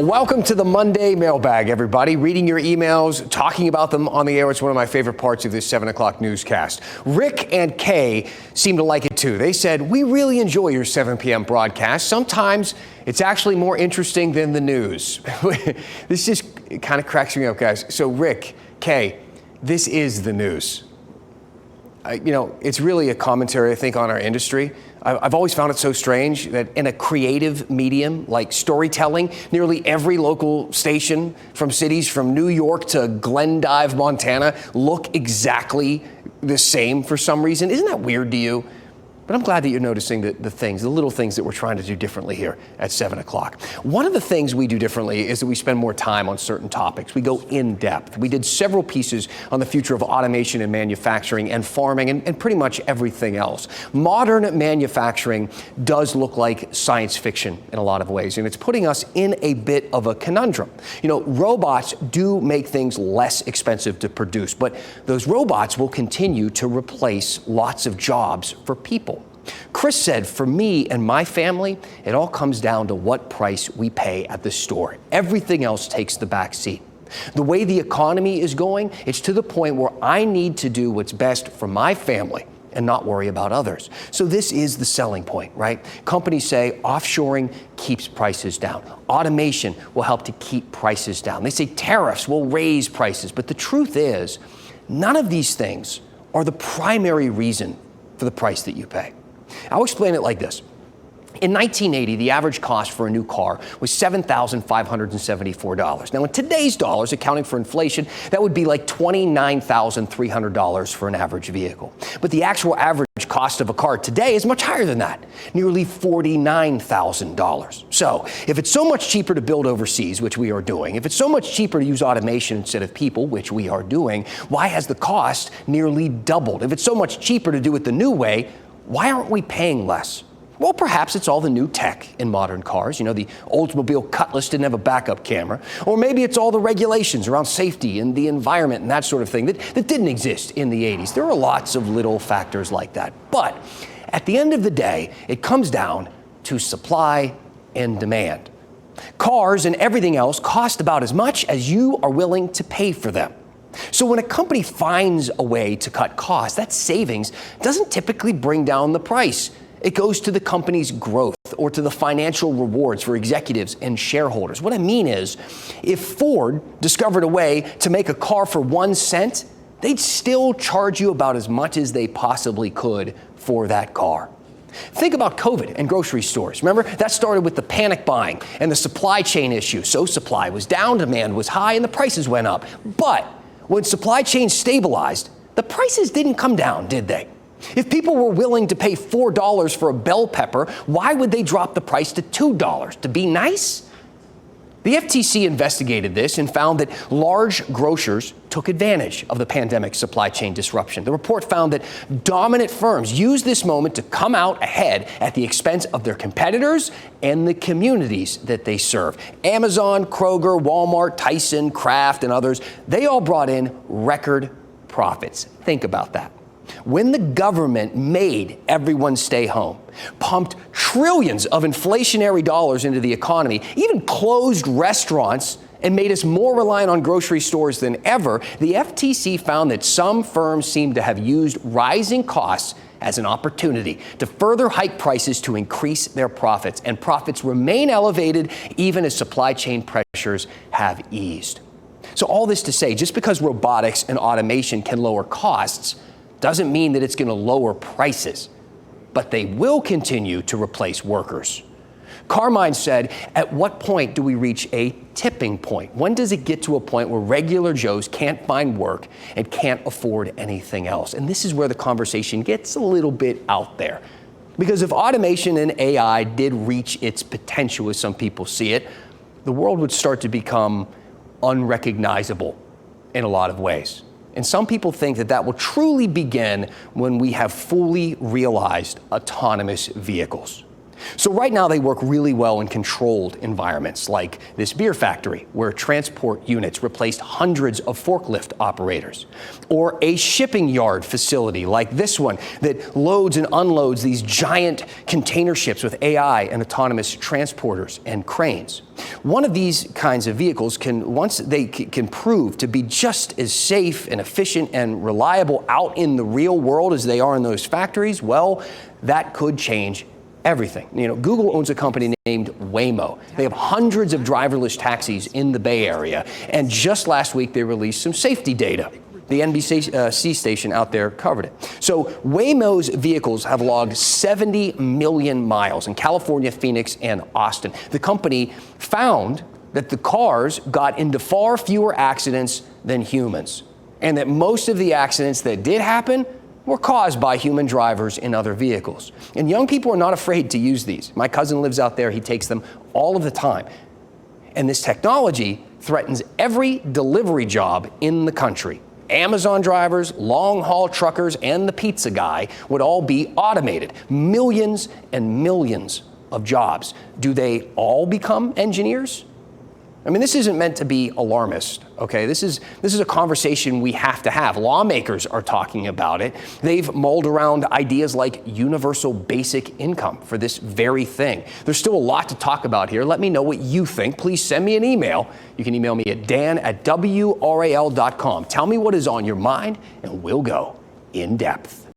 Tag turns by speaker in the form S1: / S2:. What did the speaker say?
S1: Welcome to the Monday mailbag, everybody. Reading your emails, talking about them on the air. It's one of my favorite parts of this 7 o'clock newscast. Rick and Kay seem to like it too. They said, we really enjoy your 7 p.m. broadcast. Sometimes it's actually more interesting than the news. This just kind of cracks me up, guys. So Rick, Kay, this is the news. It's really a commentary, I think, on our industry. I've always found it so strange that in a creative medium like storytelling, nearly every local station from cities from New York to Glendive, Montana, look exactly the same for some reason. Isn't that weird to you? But I'm glad that you're noticing the little things that we're trying to do differently here at 7 o'clock. One of the things we do differently is that we spend more time on certain topics. We go in depth. We did several pieces on the future of automation in manufacturing and farming and pretty much everything else. Modern manufacturing does look like science fiction in a lot of ways, and it's putting us in a bit of a conundrum. Robots do make things less expensive to produce, but those robots will continue to replace lots of jobs for people. Chris said, for me and my family, it all comes down to what price we pay at the store. Everything else takes the back seat. The way the economy is going, it's to the point where I need to do what's best for my family and not worry about others. So this is the selling point, right? Companies say offshoring keeps prices down. Automation will help to keep prices down. They say tariffs will raise prices. But the truth is, none of these things are the primary reason for the price that you pay. I'll explain it like this. In 1980, the average cost for a new car was $7,574. Now, in today's dollars, accounting for inflation, that would be like $29,300 for an average vehicle. But the actual average cost of a car today is much higher than that, nearly $49,000. So, if it's so much cheaper to build overseas, which we are doing, if it's so much cheaper to use automation instead of people, which we are doing, why has the cost nearly doubled? If it's so much cheaper to do it the new way, why aren't we paying less? Well, perhaps it's all the new tech in modern cars. The Oldsmobile Cutlass didn't have a backup camera. Or maybe it's all the regulations around safety and the environment and that sort of thing that didn't exist in the 80s. There are lots of little factors like that. But at the end of the day, it comes down to supply and demand. Cars and everything else cost about as much as you are willing to pay for them. So when a company finds a way to cut costs, that savings doesn't typically bring down the price. It goes to the company's growth or to the financial rewards for executives and shareholders. What I mean is, if Ford discovered a way to make a car for 1 cent, they'd still charge you about as much as they possibly could for that car. Think about COVID and grocery stores. Remember, that started with the panic buying and the supply chain issue. So supply was down, demand was high, and the prices went up. But when supply chains stabilized, the prices didn't come down, did they? If people were willing to pay $4 for a bell pepper, why would they drop the price to $2? To be nice? The FTC investigated this and found that large grocers took advantage of the pandemic supply chain disruption. The report found that dominant firms used this moment to come out ahead at the expense of their competitors and the communities that they serve. Amazon, Kroger, Walmart, Tyson, Kraft, and others, they all brought in record profits. Think about that. When the government made everyone stay home, pumped trillions of inflationary dollars into the economy, even closed restaurants and made us more reliant on grocery stores than ever, the FTC found that some firms seem to have used rising costs as an opportunity to further hike prices to increase their profits. And profits remain elevated even as supply chain pressures have eased. So all this to say, just because robotics and automation can lower costs doesn't mean that it's going to lower prices, but they will continue to replace workers. Carmine said, at what point do we reach a tipping point? When does it get to a point where regular Joes can't find work and can't afford anything else? And this is where the conversation gets a little bit out there. Because if automation and AI did reach its potential, as some people see it, the world would start to become unrecognizable in a lot of ways. And some people think that that will truly begin when we have fully realized autonomous vehicles. So right now they work really well in controlled environments like this beer factory where transport units replaced hundreds of forklift operators, or a shipping yard facility like this one that loads and unloads these giant container ships with AI and autonomous transporters and cranes. One of these kinds of vehicles can, once they can prove to be just as safe and efficient and reliable out in the real world as they are in those factories, well, that could change everything. You know, Google owns a company named Waymo. They have hundreds of driverless taxis in the Bay Area, and just last week they released some safety data. The NBC station out there covered it. So Waymo's vehicles have logged 70 million miles in California, Phoenix, and Austin. The company found that the cars got into far fewer accidents than humans, and that most of the accidents that did happen were caused by human drivers in other vehicles. And young people are not afraid to use these. My cousin lives out there. He takes them all of the time. And this technology threatens every delivery job in the country. Amazon drivers, long-haul truckers, and the pizza guy would all be automated. Millions and millions of jobs. Do they all become engineers? I mean, this isn't meant to be alarmist, okay? This is a conversation we have to have. Lawmakers are talking about it. They've mulled around ideas like universal basic income for this very thing. There's still a lot to talk about here. Let me know what you think. Please send me an email. You can email me at dan@wral.com. Tell me what is on your mind, and we'll go in depth.